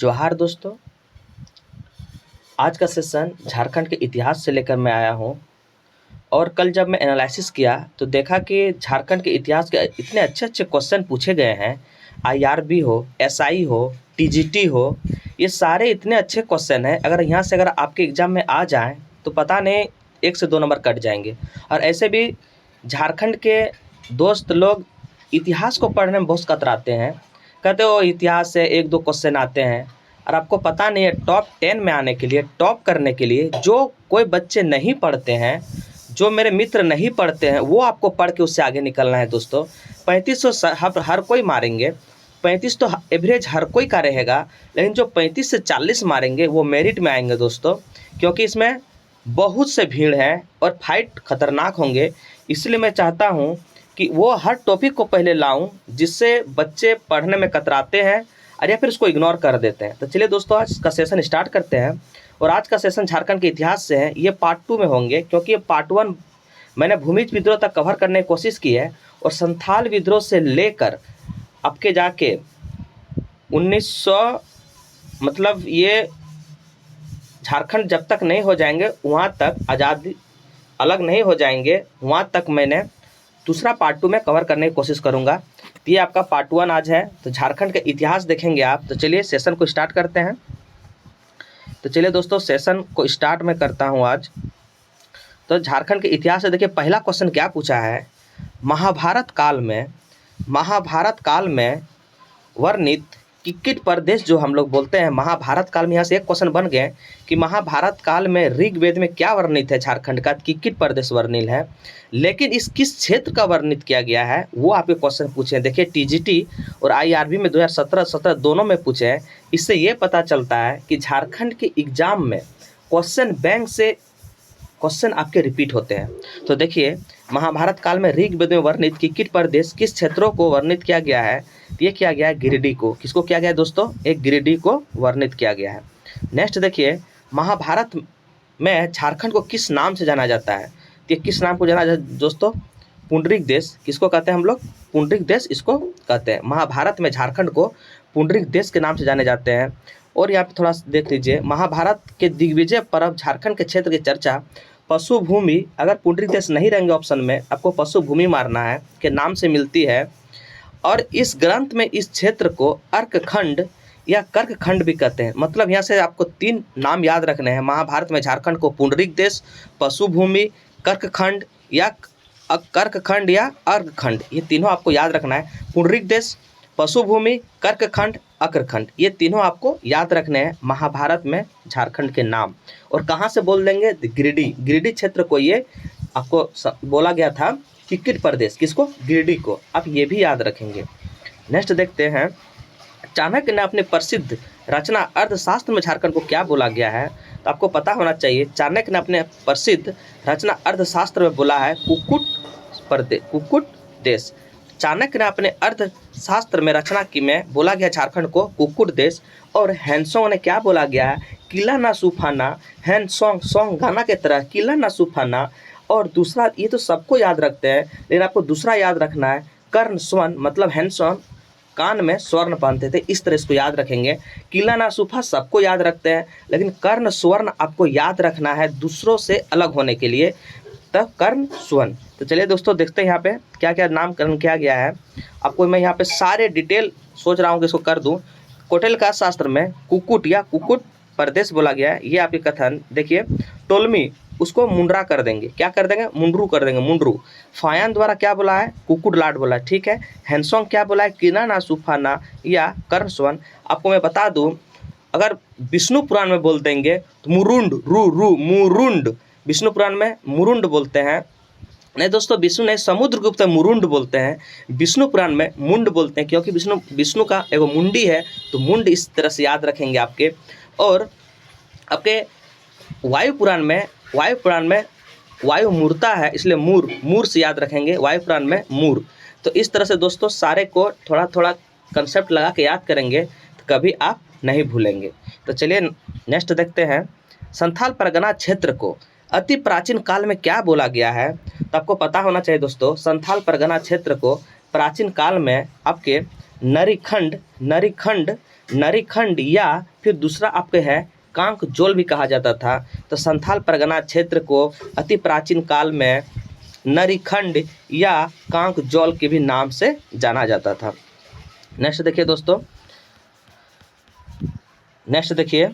जोहार दोस्तों। आज का सेशन झारखंड के इतिहास से लेकर मैं आया हूँ और कल जब मैं एनालिसिस किया तो देखा कि झारखंड के इतिहास के इतने अच्छे क्वेश्चन पूछे गए हैं। आईआरबी हो, एसआई हो, टीजीटी हो, ये सारे इतने अच्छे क्वेश्चन हैं। अगर आपके एग्ज़ाम में आ जाएँ तो पता नहीं 1 से 2 नंबर कट जाएंगे। और ऐसे भी झारखंड के दोस्त लोग इतिहास को पढ़ने में बहुत कतराते हैं। कहते हो इतिहास से 1-2 क्वेश्चन आते हैं और आपको पता नहीं है टॉप 10 में आने के लिए, टॉप करने के लिए जो कोई बच्चे नहीं पढ़ते हैं, जो मेरे मित्र नहीं पढ़ते हैं, वो आपको पढ़ के उससे आगे निकलना है दोस्तों। 3500 हर कोई मारेंगे, 35 तो एवरेज हर कोई का रहेगा, लेकिन जो 35 से 40 मारेंगे वो मेरिट में आएंगे दोस्तों, क्योंकि इसमें बहुत से भीड़ है और फाइट खतरनाक होंगे। इसलिए मैं चाहता हूँ कि वो हर टॉपिक को पहले लाऊं जिससे बच्चे पढ़ने में कतराते हैं और या फिर उसको इग्नोर कर देते हैं। तो चलिए दोस्तों, आज का सेशन स्टार्ट करते हैं। और आज का सेशन झारखंड के इतिहास से है। ये पार्ट 2 में होंगे, क्योंकि ये पार्ट 1 मैंने भूमिज विद्रोह तक कवर करने की कोशिश की है और संथाल विद्रोह से लेकर आपके जाके 1900 मतलब ये झारखंड जब तक नहीं हो जाएंगे, वहाँ तक आज़ादी अलग नहीं हो जाएंगे, वहाँ तक मैंने दूसरा पार्ट 2 में कवर करने की कोशिश करूँगा। तो ये आपका पार्ट 1 आज है। तो झारखंड का इतिहास देखेंगे आप। तो चलिए सेशन को स्टार्ट करते हैं। तो चलिए दोस्तों, सेशन को स्टार्ट मैं करता हूँ आज। तो झारखंड के इतिहास से देखिए पहला क्वेश्चन क्या पूछा है। महाभारत काल में वर्णित किक्किट प्रदेश जो हम लोग बोलते हैं, महाभारत काल में यहाँ से एक क्वेश्चन बन गए कि महाभारत काल में ऋग्वेद में क्या वर्णित है। झारखंड का किक्किट प्रदेश वर्णित है, लेकिन इस किस क्षेत्र का वर्णित किया गया है वो आपके क्वेश्चन पूछे हैं। देखिए टीजीटी और आईआरबी में 2017 दोनों में पूछे हैं। इससे ये पता चलता है कि झारखंड के एग्जाम में क्वेश्चन बैंक से क्वेश्चन आपके रिपीट होते हैं। तो देखिए महाभारत काल में ऋग्वेद में वर्णित किक्किट प्रदेश किस क्षेत्रों को वर्णित किया गया है। ये किया गया है गिरिडीह को। किसको किया गया है दोस्तों? एक गिरिडीह को वर्णित किया गया है। नेक्स्ट देखिए, महाभारत में झारखंड को किस नाम से जाना जाता है। ये किस नाम को जाना जाता है दोस्तों? पुंडरीक देश। किसको कहते हैं हम लोग? पुंडरीक देश इसको कहते हैं। महाभारत में झारखंड को पुंडरीक देश के नाम से जाने जाते हैं। और यहाँ पे थोड़ा देख लीजिए, महाभारत के दिग्विजय पर्व झारखंड के क्षेत्र की चर्चा पशु भूमि, अगर पुंडरीक देश नहीं रहेंगे ऑप्शन में, आपको पशु भूमि मारना है, के नाम से मिलती है। और इस ग्रंथ में इस क्षेत्र को अर्कखंड या कर्कखंड भी कहते हैं। मतलब यहाँ से आपको 3 नाम याद रखने हैं। महाभारत में झारखंड को पुंडरीक देश, पशु भूमि, कर्कखंड या कर्कखंड या अर्कखंड, ये तीनों आपको याद रखना है। पुंडरीक देश, पशु भूमि, कर्कखंड, अक्रखंड, ये तीनों आपको याद रखने हैं महाभारत में झारखंड के नाम। और कहाँ से बोल देंगे? गिरिडीह क्षेत्र को ये आपको बोला गया था किक्किट प्रदेश। किसको? गिरिडीह को। आप ये भी याद रखेंगे। नेक्स्ट देखते हैं, चाणक्य ने अपने प्रसिद्ध रचना अर्थशास्त्र में झारखंड को क्या बोला गया है। तो आपको पता होना चाहिए, चाणक्य ने अपने प्रसिद्ध रचना अर्थशास्त्र में बोला है कुक्कुट देश। चाणक्य ने अपने अर्थशास्त्र में रचना की में बोला गया झारखंड को कुक्कुट देश। और हैंसोंग ने क्या बोला गया है? किला ना सुफाना। हैंसोंग गाना के तरह किला ना सुफाना। और दूसरा, ये तो सबको याद रखते हैं, लेकिन आपको दूसरा याद रखना है, कर्ण स्वर्ण, मतलब हैंसोंग कान में स्वर्ण पहनते थे, इस तरह इसको याद रखेंगे। किला ना सुफा सबको याद रखते हैं, लेकिन कर्ण स्वर्ण आपको याद रखना है दूसरों से अलग होने के लिए, तब कर्ण स्वर्ण। तो चलिए दोस्तों, देखते हैं यहाँ पे क्या क्या नामकरण किया गया है। आपको मैं यहाँ पे सारे डिटेल सोच रहा हूँ कि इसको कर दूँ। कोटेल का शास्त्र में कुक्कुट या कुक्कुट प्रदेश बोला गया है। ये आपके कथन देखिए, टोलमी उसको मुंड्रा कर देंगे। क्या कर देंगे? मुंड्रू कर देंगे, मुंड्रू। फायान द्वारा क्या बोला है? कुक्कुट लाट बोला है, ठीक है। हैंसोंग क्या बोला है? किना ना सुफाना या कर्ण स्वर्ण। आपको मैं बता दूं, अगर विष्णु पुराण में बोल देंगे तो मुरुंड, मुरुंड, विष्णु पुराण में मुरुंड बोलते हैं। नहीं दोस्तों, विष्णु नहीं, समुद्रगुप्त मुरुंड बोलते हैं। विष्णु पुराण में मुंड बोलते हैं, क्योंकि विष्णु का एगो मुंडी है, तो मुंड इस तरह से याद रखेंगे आपके। और आपके वायु पुराण में वायु मूर्ता है, इसलिए मूर से याद रखेंगे। वायु पुराण में मूर। तो इस तरह से दोस्तों सारे को थोड़ा थोड़ा कंसेप्ट लगा के याद करेंगे तो कभी आप नहीं भूलेंगे। तो चलिए नेक्स्ट देखते हैं, संथाल परगना क्षेत्र को अति प्राचीन काल में क्या बोला गया है। तो आपको पता होना चाहिए दोस्तों, संथाल परगना क्षेत्र को प्राचीन काल में आपके नरीखंड, नरीखंड, नरीखंड या फिर दूसरा आपके है कांकजोल भी कहा जाता था। तो संथाल परगना क्षेत्र को अति प्राचीन काल में नरीखंड या कांकजोल के भी नाम से जाना जाता था। नेक्स्ट देखिए दोस्तों, नेक्स्ट देखिए,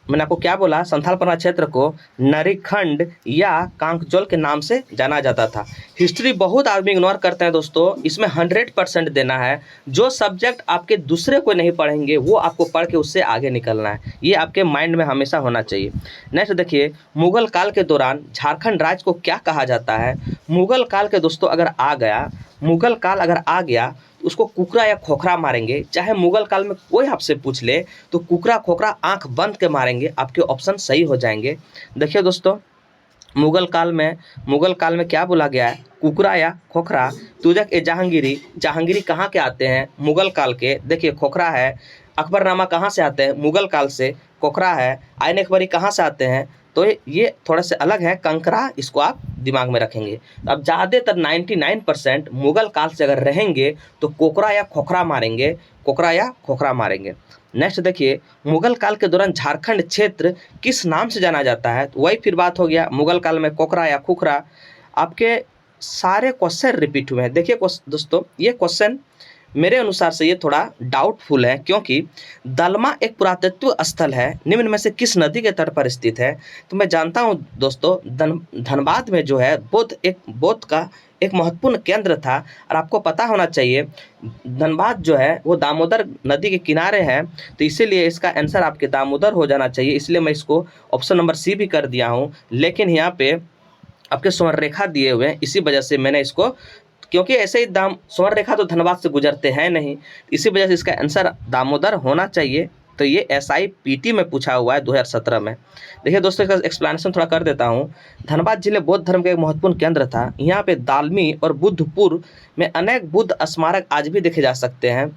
मैंने आपको क्या बोला, संथाल परगना क्षेत्र को नरीखंड या कांकजोल के नाम से जाना जाता था। हिस्ट्री बहुत आदमी इग्नोर करते हैं दोस्तों, इसमें 100% देना है। जो सब्जेक्ट आपके दूसरे को नहीं पढ़ेंगे वो आपको पढ़ के उससे आगे निकलना है, ये आपके माइंड में हमेशा होना चाहिए। नेक्स्ट देखिए, मुगल काल के दौरान झारखंड राज्य को क्या कहा जाता है। मुगल काल के दोस्तों अगर आ गया, मुगल काल अगर आ गया उसको कुकरा या खोखरा मारेंगे। चाहे मुगल काल में कोई आपसे पूछ ले तो कुकरा खोखरा आंख बंद के मारेंगे, आपके ऑप्शन सही हो जाएंगे। देखिए दोस्तों, मुगल काल में क्या बोला गया है, कुकरा या खोखरा। तुजक ए जहांगीरी, जहांगीरी कहाँ के आते हैं, मुगल काल के। देखिए खोखरा है। अकबरनामा कहाँ से आते हैं, मुगल काल से। खोखरा है। आइन अकबरी कहाँ से आते हैं, तो ये थोड़ा से अलग है, कंकरा, इसको आप दिमाग में रखेंगे। अब ज़्यादातर 99% मुगल काल से अगर रहेंगे तो कोकरा या खोखरा मारेंगे, कोकरा या खोखरा मारेंगे। नेक्स्ट देखिए, मुगल काल के दौरान झारखंड क्षेत्र किस नाम से जाना जाता है। तो वही फिर बात हो गया, मुगल काल में कोकरा या खुखरा। आपके सारे क्वेश्चन रिपीट हुए हैं। देखिए दोस्तों, ये क्वेश्चन मेरे अनुसार से ये थोड़ा डाउटफुल है, क्योंकि दलमा एक पुरातत्व स्थल है, निम्न में से किस नदी के तट पर स्थित है। तो मैं जानता हूँ दोस्तों, धनबाद में जो है बौद्ध का एक महत्वपूर्ण केंद्र था, और आपको पता होना चाहिए धनबाद जो है वो दामोदर नदी के किनारे है, तो इसीलिए इसका आंसर आपके दामोदर हो जाना चाहिए। इसलिए मैं इसको ऑप्शन नंबर सी भी कर दिया हूँ, लेकिन यहाँ पे आपके स्वर्ण रेखा दिए हुए हैं, इसी वजह से मैंने इसको, क्योंकि ऐसे ही स्वर्ण रेखा तो धनबाद से गुजरते हैं नहीं, इसी वजह से इसका आंसर दामोदर होना चाहिए। तो ये SIPT में पूछा हुआ है 2017 में। देखिए दोस्तों, इसका एक्सप्लेनेशन थोड़ा कर देता हूँ। धनबाद जिले बौद्ध धर्म का एक महत्वपूर्ण केंद्र था। यहाँ पे दालमी और बुद्धपुर में अनेक बुद्ध स्मारक आज भी देखे जा सकते हैं।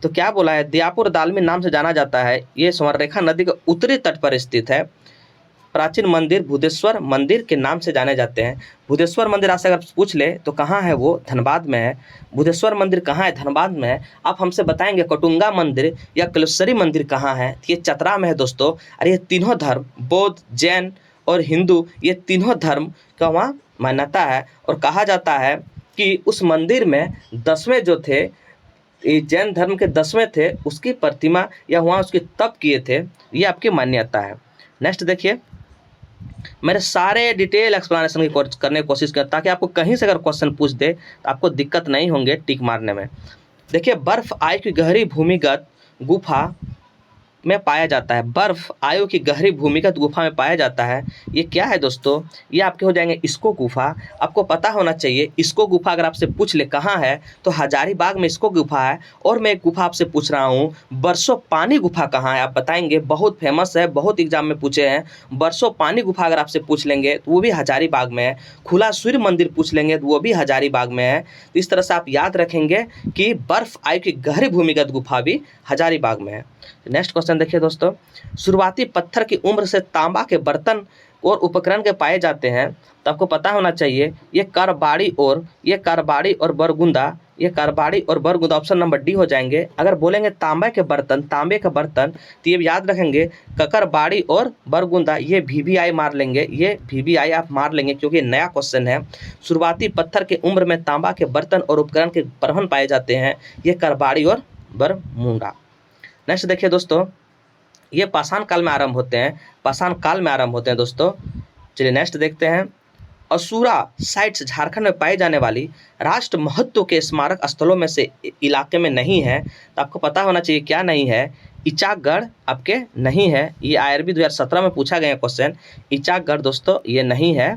तो क्या बोला है, दियापुर दालमी नाम से जाना जाता है। ये स्वर्णरेखा नदी के उत्तरी तट पर स्थित है। प्राचीन मंदिर बुद्धेश्वर मंदिर के नाम से जाने जाते हैं। बुद्धेश्वर मंदिर आपसे अगर पूछ ले तो कहाँ है, वो धनबाद में है। बुद्धेश्वर मंदिर कहाँ है, धनबाद में है। आप हमसे बताएंगे कटुंगा मंदिर या कलेश्वरी मंदिर कहाँ है, ये चतरा में है दोस्तों। और ये तीनों धर्म, बौद्ध, जैन और हिंदू, ये तीनों धर्म का वहाँ मान्यता है। और कहा जाता है कि उस मंदिर में 10वें जो थे, ये जैन धर्म के 10वें थे, उसकी प्रतिमा या वहाँ उसके तप किए थे, ये आपकी मान्यता है। नेक्स्ट देखिए, मेरे सारे डिटेल एक्सप्लेनेशन करने की कोशिश किया, ताकि आपको कहीं से अगर क्वेश्चन पूछ दे तो आपको दिक्कत नहीं होंगे टिक मारने में। देखिए, बर्फ आयु की गहरी भूमिगत गुफा में पाया जाता है। बर्फ आयु की गहरी भूमिगत गुफा में पाया जाता है। ये क्या है दोस्तों, ये आपके हो जाएंगे इसको गुफा। आपको पता होना चाहिए, इसको गुफा अगर आपसे पूछ ले कहाँ है तो हजारीबाग में इसको गुफा है। और मैं एक गुफा आपसे पूछ रहा हूँ, बरसों पानी गुफा कहाँ है, आप बताएंगे। बहुत फेमस है, बहुत एग्जाम में पूछे हैं। बरसों पानी गुफा अगर आपसे पूछ लेंगे तो वो भी हजारीबाग में है। खुला सूर्य मंदिर पूछ लेंगे तो वो भी हजारीबाग में है। तो इस तरह से आप याद रखेंगे कि बर्फ आयु की गहरी भूमिगत गुफा भी हजारीबाग में है। नेक्स्ट क्वेश्चन देखिए दोस्तों, शुरुआती पत्थर की उम्र से तांबा के बर्तन और उपकरण के पाए जाते हैं। तो आपको पता होना चाहिए, ये कारबाड़ी और बरगुंदा, ये कारबाड़ी और बरगुंदा ऑप्शन नंबर डी हो जाएंगे। अगर बोलेंगे तांबे के बर्तन तो ये याद रखेंगे ककरबाड़ी और बरगुंदा, ये VBI मार लेंगे, ये VBI आप मार लेंगे, क्योंकि नया क्वेश्चन है। शुरुआती पत्थर के उम्र में तांबा के बर्तन और उपकरण के प्रहन पाए जाते हैं, ये कारबाड़ी और बरमुंडा। नेक्स्ट देखिए दोस्तों, ये पाषाण काल में आरंभ होते हैं, दोस्तों। चलिए नेक्स्ट देखते हैं। असुरा साइट्स झारखंड में पाई जाने वाली राष्ट्र महत्व के स्मारक स्थलों में से इलाके में नहीं है। तो आपको पता होना चाहिए क्या नहीं है, इचाकगढ़ आपके नहीं है। ये IRB 2017 में पूछा गया क्वेश्चन। इचाकगढ़ दोस्तों ये नहीं है,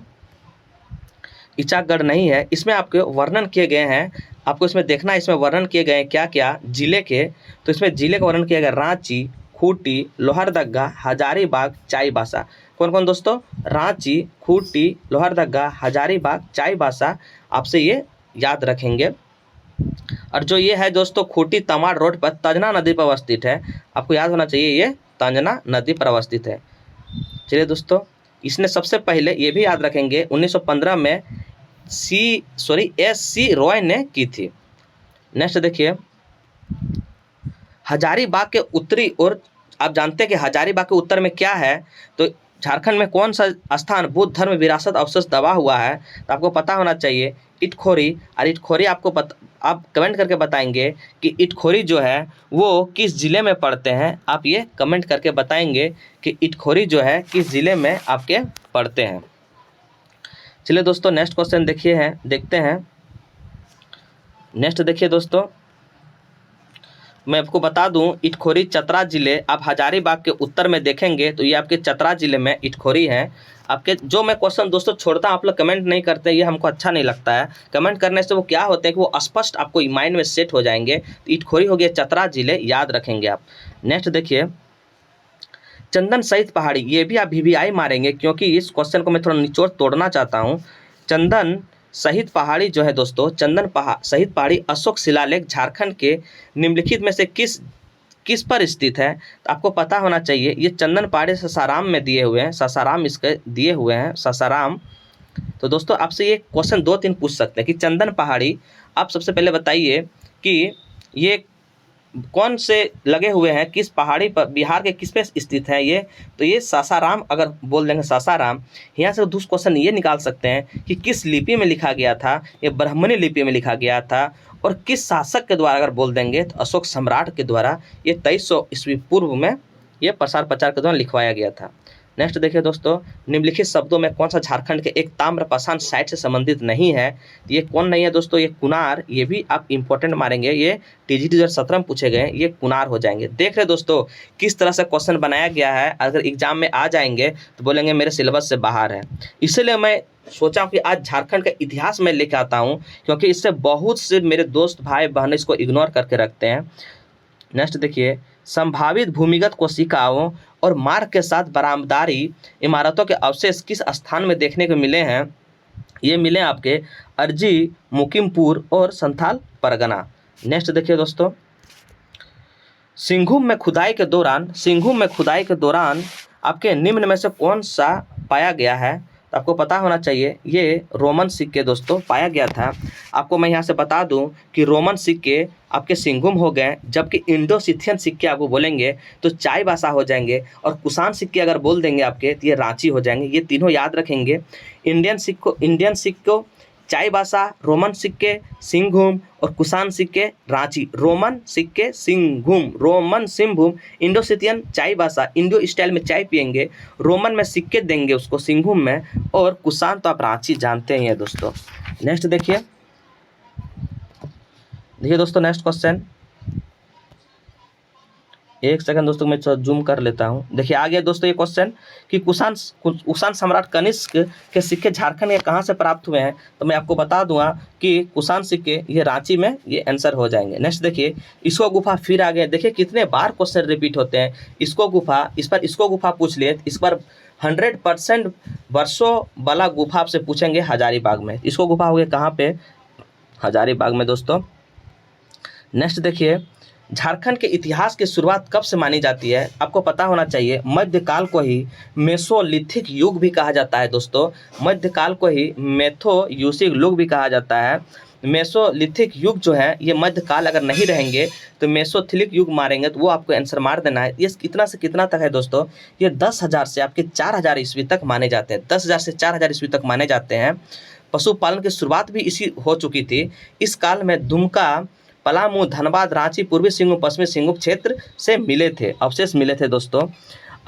इचाकगढ़ नहीं है। इसमें आपके वर्णन किए गए हैं, आपको इसमें देखना है, इसमें वर्णन किए गए हैं क्या क्या जिले के। तो इसमें जिले का वर्णन किया गया रांची, खूंटी, लोहरदगा, हजारीबाग, चाईबासा। कौन कौन दोस्तों, रांची, खूंटी, लोहरदगा, हजारीबाग, चाईबासा। आपसे ये याद रखेंगे। और जो ये है दोस्तों, खूंटी तमाड़ रोड पर तंजना नदी पर अवस्थित है। आपको याद होना चाहिए, ये तंजना नदी पर अवस्थित है। चलिए दोस्तों, इसने सबसे पहले ये भी याद रखेंगे 1915 में SC रॉय ने की थी। नेक्स्ट देखिए, हजारीबाग के उत्तरी ओर, आप जानते हैं कि हजारीबाग के उत्तर में क्या है, तो झारखंड में कौन सा स्थान बौद्ध धर्म विरासत अवशेष दबा हुआ है, तो आपको पता होना चाहिए इटखोरी। और इटखोरी आपको आप कमेंट करके बताएंगे कि इटखोरी जो है वो किस जिले में पड़ते हैं। आप ये कमेंट करके बताएंगे कि इटखोरी जो है किस जिले में आपके पड़ते हैं। चलिए दोस्तों नेक्स्ट क्वेश्चन देखते हैं। नेक्स्ट देखिए दोस्तों, मैं आपको बता दूं इटखोरी चतरा जिले, आप हजारीबाग के उत्तर में देखेंगे तो ये आपके चतरा जिले में इटखोरी है। आपके जो मैं क्वेश्चन दोस्तों छोड़ता हूँ, आप लोग कमेंट नहीं करते, ये हमको अच्छा नहीं लगता है। कमेंट करने से वो क्या होते हैं कि वो स्पष्ट आपको माइंड में सेट हो जाएंगे। तो इटखोरी हो गया चतरा जिले, याद रखेंगे आप। नेक्स्ट देखिए, चंदन सहित पहाड़ी, ये भी आप VVI मारेंगे क्योंकि इस क्वेश्चन को मैं थोड़ा निचोड़ तोड़ना चाहता हूँ। चंदन सहित पहाड़ी जो है दोस्तों, सहित पहाड़ी अशोक शिलालेख झारखंड के निम्नलिखित में से किस पर स्थित है, तो आपको पता होना चाहिए। ये चंदन पहाड़ी सासाराम में दिए हुए हैं, सासाराम इसके दिए हुए हैं, सासाराम। तो दोस्तों आपसे ये क्वेश्चन 2-3 पूछ सकते हैं कि चंदन पहाड़ी, आप सबसे पहले बताइए कि ये कौन से लगे हुए हैं, किस पहाड़ी पर, बिहार के किस पे स्थित है ये, तो ये सासाराम अगर बोल देंगे सासाराम। यहाँ से दूसरा क्वेश्चन ये निकाल सकते हैं कि किस लिपि में लिखा गया था, ये ब्राह्मणी लिपि में लिखा गया था, और किस शासक के द्वारा अगर बोल देंगे तो अशोक सम्राट के द्वारा ये 2300 ईस्वी पूर्व में ये प्रसार प्रचार के दौरान लिखवाया गया था। नेक्स्ट देखिए दोस्तों, निम्नलिखित शब्दों में कौन सा झारखंड के एक ताम्रपाषाण साइट से संबंधित नहीं है, तो ये कौन नहीं है दोस्तों, ये कुनार। ये भी आप इंपॉर्टेंट मारेंगे, ये TGT 2017 में पूछे गए, ये कुनार हो जाएंगे। देख रहे दोस्तों किस तरह से क्वेश्चन बनाया गया है, अगर एग्जाम में आ जाएंगे तो बोलेंगे मेरे सिलेबस से बाहर है। इसलिए मैं सोचा कि आज झारखंड का इतिहास में लेके आता हूँ, क्योंकि इससे बहुत से मेरे दोस्त भाई बहन इसको इग्नोर करके रखते हैं। नेक्स्ट देखिए, संभावित भूमिगत कोशिकाओं और मार्ग के साथ बरामदारी इमारतों के अवशेष किस स्थान में देखने को मिले हैं, ये मिले आपके अर्जी, मुकिमपुर और संथाल परगना। नेक्स्ट देखिए दोस्तों, सिंघुम में खुदाई के दौरान आपके निम्न में से कौन सा पाया गया है, तो आपको पता होना चाहिए ये रोमन सिक्के दोस्तों पाया गया था। आपको मैं यहाँ से बता दूं कि रोमन सिक्के आपके सिंघुम हो गए, जबकि इंडोसिथियन सिक्के आपको बोलेंगे तो चाईबासा हो जाएंगे, और कुषाण सिक्के अगर बोल देंगे आपके तो ये रांची हो जाएंगे। ये तीनों याद रखेंगे, इंडियन सिक्को चाईबासा, रोमन सिक्के सिंघुम, और कुषाण सिक्के रांची। रोमन सिक्के सिंघुम, इंडोसिथियन चाईबासा, इंडो स्टाइल में चाय पियेंगे, रोमन में सिक्के देंगे उसको सिंघुम में, और कुषाण तो आप रांची जानते हैं दोस्तों। नेक्स्ट देखिए दोस्तों, नेक्स्ट क्वेश्चन, एक सेकंड दोस्तों मैं जूम कर लेता हूं। देखिए आ गया दोस्तों ये क्वेश्चन कि कुषाण सम्राट कनिष्क के सिक्के झारखंड के कहां से प्राप्त हुए हैं, तो मैं आपको बता दूंगा कि कुषाण सिक्के ये रांची में ये आंसर हो जाएंगे। नेक्स्ट देखिए, इसको गुफा फिर आ गए, देखिए कितने बार क्वेश्चन रिपीट होते हैं। इसको गुफा पूछ लिए, इस पर 100% वर्षों वाला गुफा आपसे पूछेंगे हजारीबाग में। इसको गुफा हो गए कहाँ पे, हजारीबाग में दोस्तों। नेक्स्ट देखिए, झारखंड के इतिहास की शुरुआत कब से मानी जाती है, आपको पता होना चाहिए मध्यकाल को ही मेसोलिथिक युग भी कहा जाता है दोस्तों। मध्यकाल को ही मेथोयुसिक युग भी कहा जाता है। मेसोलिथिक युग जो है ये मध्यकाल अगर नहीं रहेंगे तो मेसोलिथिक युग मारेंगे, तो वो आपको आंसर मार देना है। ये कितना से कितना तक है दोस्तों, ये 10,000 से आपके 4,000 ईस्वी तक माने जाते हैं। 10,000 से 4,000 ईस्वी तक माने जाते हैं। पशुपालन की शुरुआत भी इसी हो चुकी थी। इस काल में दुमका, पलामू, धनबाद, रांची, पूर्वी सिंहभूम, पश्चिमी सिंहभूम क्षेत्र से मिले थे, अवशेष मिले थे दोस्तों।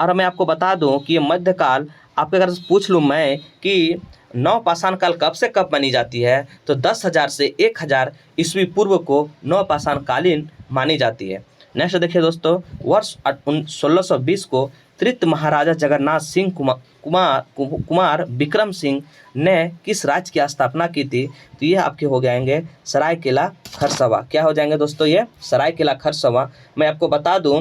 और मैं आपको बता दूं कि ये मध्यकाल, आपके अगर पूछ लूँ मैं कि नवपाषाण काल कब से कब बनी जाती है, तो 10,000 से 1,000 ईस्वी पूर्व को नवपाषाण कालीन मानी जाती है। नेक्स्ट देखिए दोस्तों, वर्ष 1620 को तृतीय महाराजा जगन्नाथ सिंह कुमार विक्रम सिंह ने किस राज्य की स्थापना की थी, तो ये आपके हो जाएंगे सरायकेला खरसावां। क्या हो जाएंगे दोस्तों, ये सरायकेला खरसावां। मैं आपको बता दूं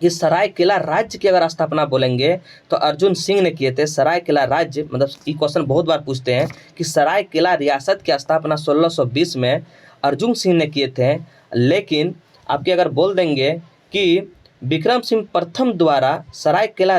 कि सरायकेला राज्य की अगर स्थापना बोलेंगे तो अर्जुन सिंह ने किए थे। सरायकेला राज्य मतलब ये क्वेश्चन बहुत बार पूछते हैं कि सरायकेला रियासत की स्थापना 1620 में अर्जुन सिंह ने किए थे। लेकिन आपके अगर बोल देंगे कि विक्रम सिंह प्रथम द्वारा सरायकेला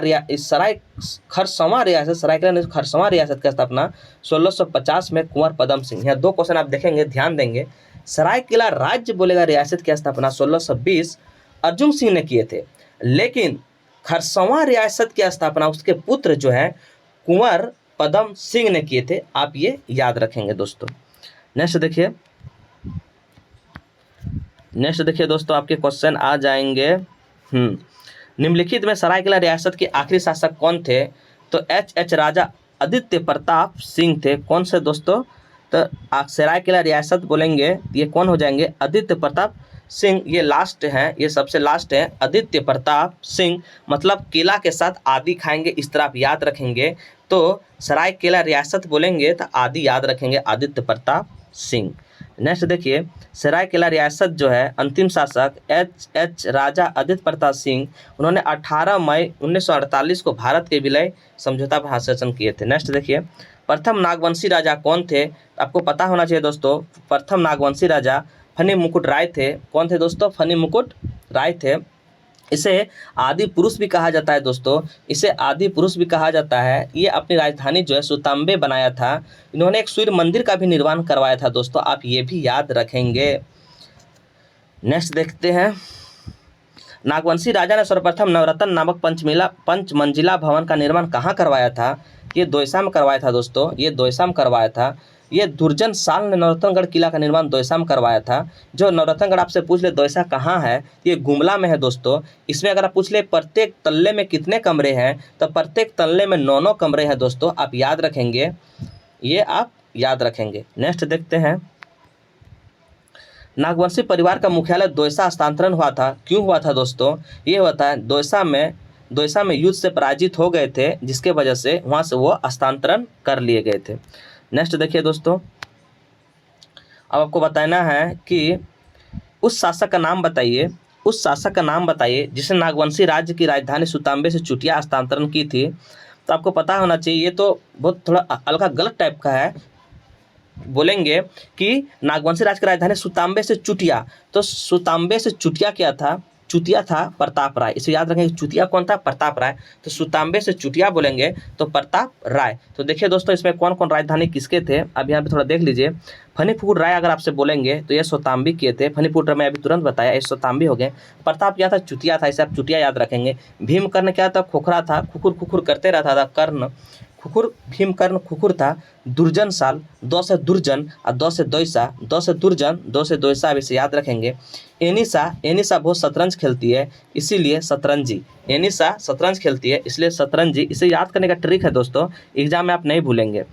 खरसावां रियासत की स्थापना 1650 में कुंवर पदम सिंह। यहाँ 2 क्वेश्चन आप देखेंगे, ध्यान देंगे। सरायकेला राज्य बोलेगा रियासत की स्थापना 1620, अर्जुन सिंह ने किए थे, लेकिन खरसवां रियासत की स्थापना उसके पुत्र जो है कुंवर पदम सिंह ने किए थे। आप ये याद रखेंगे दोस्तों। नेक्स्ट देखिए दोस्तों, आपके क्वेश्चन आ जाएंगे। निम्नलिखित में सरायकेला रियासत के आखिरी शासक कौन थे? तो एच राजा आदित्य प्रताप सिंह थे। कौन से दोस्तों? तो आप सरायकेला रियासत बोलेंगे ये कौन हो जाएंगे? आदित्य प्रताप सिंह। ये लास्ट हैं, ये सबसे लास्ट है आदित्य प्रताप सिंह, मतलब केला के साथ आदि खाएंगे, इस तरह आप याद रखेंगे। तो सरायकेला रियासत बोलेंगे तो आदि याद रखेंगे, आदित्य प्रताप सिंह। नेक्स्ट देखिए, सरायकेला रियासत जो है अंतिम शासक एच राजा आदित्य प्रताप सिंह, उन्होंने 18 मई 1948 को भारत के विलय समझौता पर शासन किए थे। नेक्स्ट देखिए, प्रथम नागवंशी राजा कौन थे? आपको पता होना चाहिए दोस्तों, प्रथम नागवंशी राजा फनी मुकुट राय थे। कौन थे दोस्तों? फनी मुकुट राय थे। इसे आदि पुरुष भी कहा जाता है दोस्तों, इसे आदि पुरुष भी कहा जाता है। ये अपनी राजधानी जो है सुताम्बे बनाया था। इन्होंने एक सूर्य मंदिर का भी निर्माण करवाया था दोस्तों, आप ये भी याद रखेंगे। नेक्स्ट देखते हैं, नागवंशी राजा ने सर्वप्रथम नवरत्न नामक पंच मंजिला भवन का निर्माण कहाँ करवाया था? ये दोयसा में करवाया था दोस्तों, ये दोयसा में करवाया था। ये दुर्जन साल ने नवरत्नगढ़ किला का निर्माण दोयसा में करवाया था। जो नवरत्नगढ़ आपसे पूछ ले दोयसा कहाँ है, ये गुमला में है दोस्तों। इसमें अगर आप पूछ ले प्रत्येक तल्ले में कितने कमरे हैं, तो प्रत्येक तल्ले में 9 कमरे हैं दोस्तों, आप याद रखेंगे, ये आप याद रखेंगे। नेक्स्ट देखते हैं, नागवंशी परिवार का मुख्यालय दोयसा हस्तांतरण हुआ था, क्यों हुआ था दोस्तों? ये होता है दोयसा में युद्ध से पराजित हो गए थे, जिसके वजह से वहाँ से वो हस्तांतरण कर लिए गए थे। नेक्स्ट देखिए दोस्तों, अब आपको बताना है कि उस शासक का नाम बताइए, उस शासक का नाम बताइए जिसने नागवंशी राज्य की राजधानी सुताम्बे से चुटिया हस्तांतरण की थी। तो आपको पता होना चाहिए, ये तो बहुत थोड़ा हल्का गलत टाइप का है। बोलेंगे कि नागवंशी राज्य की राजधानी सुताम्बे से चुटिया, तो सुताम्बे से चुटिया क्या था? चुतिया था प्रताप राय। इसे याद रखेंगे, चुतिया कौन था? प्रताप राय। तो सुताम्बे से चुटिया बोलेंगे तो प्रताप राय। तो देखिए दोस्तों, इसमें कौन कौन राजधानी किसके थे, अब यहाँ पे थोड़ा देख लीजिए। फनीफुकुट राय अगर आपसे बोलेंगे तो ये सोताम्बी किए थे। फनीफुकुट राय मैं अभी तुरंत बताया, ये सोताम्बी हो गए। प्रताप क्या था? चुतिया था, इसे आप चुटिया याद रखेंगे। भीमकर्ण क्या था? खोखरा था, खुकुर खुकुर करते रहता था, कर्ण खुकुर, भीमकर्ण खुकुर था। दुर्जन साल, 2 से दुर्जन और 2 से दोयसा, 2 से दुर्जन 2 से दोयसा, अब इसे याद रखेंगे। एनिसा बहुत शतरंज खेलती है, इसीलिए शतरंजी। एनिसा शतरंज खेलती है इसलिए शतरंजी। इसे याद करने का ट्रिक है दोस्तों, एग्जाम में आप नहीं भूलेंगे।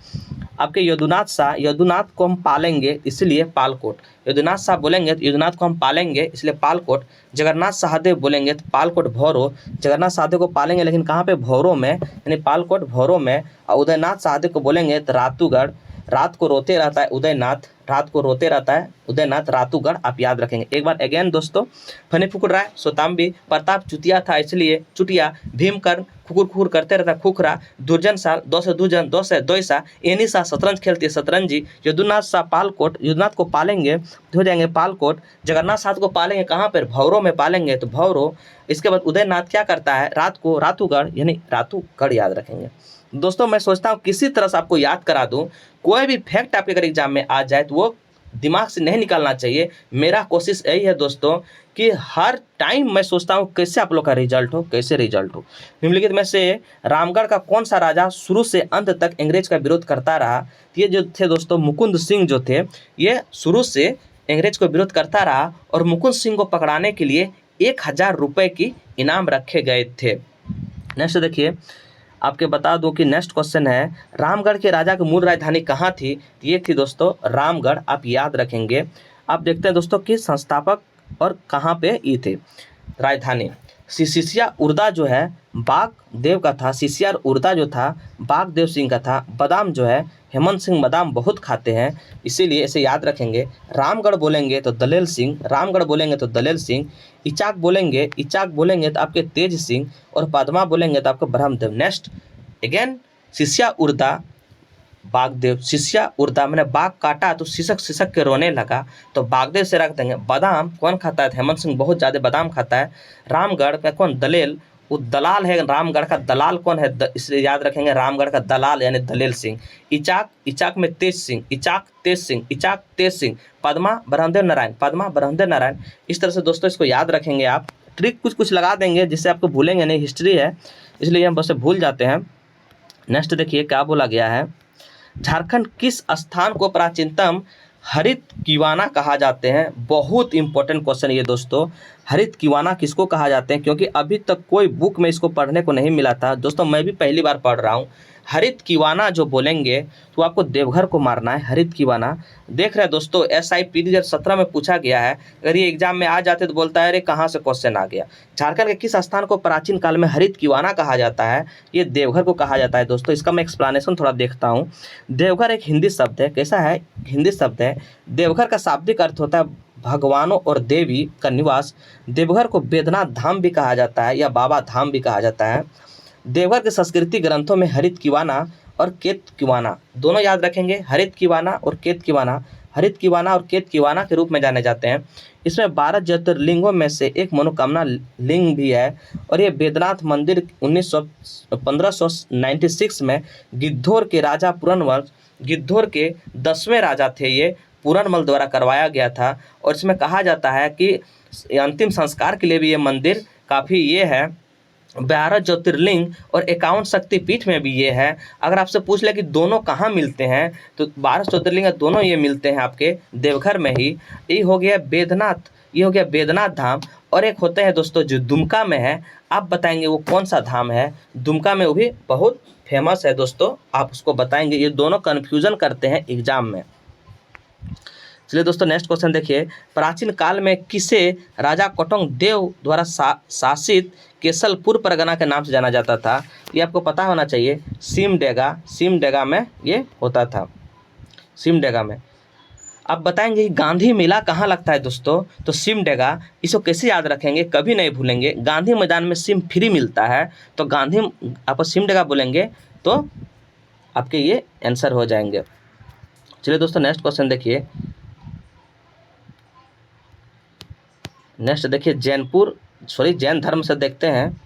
आपके यदुनाथ शाह, यदुनाथ को हम पालेंगे इसलिए पालकोट। यदुनाथ शाह बोलेंगे तो यदुनाथ को हम पालेंगे इसलिए पालकोट। जगन्नाथ सहदेव बोलेंगे तो पालकोट भौरो। जगन्नाथ सहदेव को पालेंगे लेकिन कहाँ पे? भौरों में, यानी पालकोट भौरों में। और उदयनाथ सहदेव को बोलेंगे तो रातूगढ़। रात को रोते रहता है उदयनाथ, रात को रोते रहता है उदयनाथ, रातूगढ़ आप याद रखेंगे। एक बार अगेन दोस्तों, फनीफुकुट राय सोताम्बी, प्रताप चुतिया था इसलिए चुटिया, भीमकर्ण खुकुर खुकुर करते रहता खुखरा, दुर्जन साल 2 से दुर्जन 2 से दोयसा, एनिसा शतरंज खेलती है शतरंजी, यदुनाथ शाह पालकोट, यदुनाथ को पालेंगे तो हो जाएंगे पालकोट। जगन्नाथ साथ को पालेंगे कहाँ पर? भौरों में पालेंगे तो भौरो। इसके बाद उदयनाथ क्या करता है? रात को रातूगढ़, यानी रातूगढ़ याद रखेंगे। दोस्तों मैं सोचता हूँ किसी तरह से आपको याद करा दूं, कोई भी फैक्ट आपके अगर एग्जाम में आ जाए तो वो दिमाग से नहीं निकालना चाहिए। मेरा कोशिश यही है दोस्तों कि हर टाइम मैं सोचता हूँ कैसे आप लोग का रिजल्ट हो, कैसे रिजल्ट हो। निम्नलिखित में से रामगढ़ का कौन सा राजा शुरू से अंत तक अंग्रेज का विरोध करता रहा? ये जो थे दोस्तों मुकुंद सिंह जो थे, ये शुरू से अंग्रेज को विरोध करता रहा और मुकुंद सिंह को पकड़ाने के लिए 1000 रुपये की इनाम रखे गए थे। नेक्स्ट देखिए, आपके बता दूं कि नेक्स्ट क्वेश्चन है, रामगढ़ के राजा की मूल राजधानी कहाँ थी? ये थी दोस्तों रामगढ़, आप याद रखेंगे। आप देखते हैं दोस्तों कि संस्थापक और कहाँ पे ये थे राजधानी। सिसिया उर्दा जो है बागदेव का था, सिसिया उर्दा जो था बागदेव सिंह का था। बादाम जो है हेमंत सिंह बादाम बहुत खाते हैं, इसीलिए इसे याद रखेंगे। रामगढ़ बोलेंगे तो दलेल सिंह, रामगढ़ बोलेंगे तो दलेल सिंह। इचाक बोलेंगे तो आपके तेज सिंह, और पदमा बोलेंगे तो आपको ब्रह्मदेव। नेक्स्ट अगेन, सिसिया उर्दा बागदेव, सिसिया उर्दा मैंने बाग काटा तो सिसक के रोने लगा, तो बागदेव से रख देंगे। बादाम कौन खाता है? हेमंत सिंह बहुत ज़्यादा बादाम खाता है। रामगढ़ का कौन? दलेल, वो दलाल है रामगढ़ का। दलाल कौन है? इसलिए याद रखेंगे रामगढ़ का दलाल यानी दलेल सिंह। इचाक में तेज सिंह, इचाक तेज सिंह। पदमा ब्रह्मदेव नारायण, पदमा ब्रह्मदेव नारायण। इस तरह से दोस्तों इसको याद रखेंगे आप। ट्रिक कुछ कुछ लगा देंगे जिससे आपको भूलेंगे नहीं, हिस्ट्री है इसलिए हम बस भूल जाते हैं। नेक्स्ट देखिए क्या बोला गया है, झारखंड किस स्थान को प्राचीनतम हरित कीवाना कहा जाते हैं। बहुत इंपॉर्टेंट क्वेश्चन ये दोस्तों, हरित कीवाना किसको कहा जाते हैं, क्योंकि अभी तक कोई बुक में इसको पढ़ने को नहीं मिला था दोस्तों, मैं भी पहली बार पढ़ रहा हूँ। हरित कीवाना जो बोलेंगे तो आपको देवघर को मारना है, हरित कीवाना। देख रहे हैं दोस्तों, SI PD 2017 में पूछा गया है, अगर ये एग्जाम में आ जाते तो बोलता है अरे कहाँ से क्वेश्चन आ गया। झारखंड के किस स्थान को प्राचीन काल में हरित कीवाना कहा जाता है, ये देवघर को कहा जाता है दोस्तों। इसका मैं एक्सप्लेनेशन थोड़ा देखता हूँ। देवघर एक हिंदी शब्द है, कैसा है, हिंदी शब्द है। देवघर का शाब्दिक अर्थ होता है भगवानों और देवी का निवास। देवघर को वेदनाथ धाम भी कहा जाता है या बाबा धाम भी कहा जाता है। देवघर के संस्कृति ग्रंथों में हरित कीवाना और केत कीवाना दोनों याद रखेंगे, हरित कीवाना और केत कीवाना, हरित कीवाना और केत कीवाना के रूप में जाने जाते हैं। इसमें 12 ज्योतिर्लिंगों में से एक मनोकामना लिंग भी है और ये वेदनाथ मंदिर 1596 में गिद्धौर के राजा पूरनमल, गिद्धौर के 10वें राजा थे ये, पूरनमल द्वारा करवाया गया था। और इसमें कहा जाता है कि अंतिम संस्कार के लिए भी ये मंदिर काफ़ी ये है, 12 ज्योतिर्लिंग और 51 शक्तिपीठ में भी ये है। अगर आपसे पूछ ले कि दोनों कहाँ मिलते हैं तो 12 ज्योतिर्लिंग दोनों ये मिलते हैं आपके देवघर में ही। ये हो गया वेदनाथ, ये हो गया वेदनाथ धाम। और एक होते हैं दोस्तों जो दुमका में है, आप बताएंगे वो कौन सा धाम है। दुमका में वो भी बहुत फेमस है दोस्तों, आप उसको बताएंगे। ये दोनों कन्फ्यूज़न करते हैं एग्जाम में। चलिए दोस्तों नेक्स्ट क्वेश्चन देखिए, प्राचीन काल में किसे राजा कोटोंग देव द्वारा शासित केसलपुर परगना के नाम से जाना जाता था, ये आपको पता होना चाहिए। सिमडेगा, सिमडेगा में ये होता था, सिमडेगा में। अब बताएंगे गांधी मेला कहाँ लगता है दोस्तों, तो सिमडेगा। इसको कैसे याद रखेंगे, कभी नहीं भूलेंगे। गांधी मैदान में सिम फ्री मिलता है, तो गांधी आप सिमडेगा बोलेंगे तो आपके ये आंसर हो जाएंगे। चलिए दोस्तों नेक्स्ट क्वेश्चन देखिए, नेक्स्ट देखिए जैन धर्म से देखते हैं।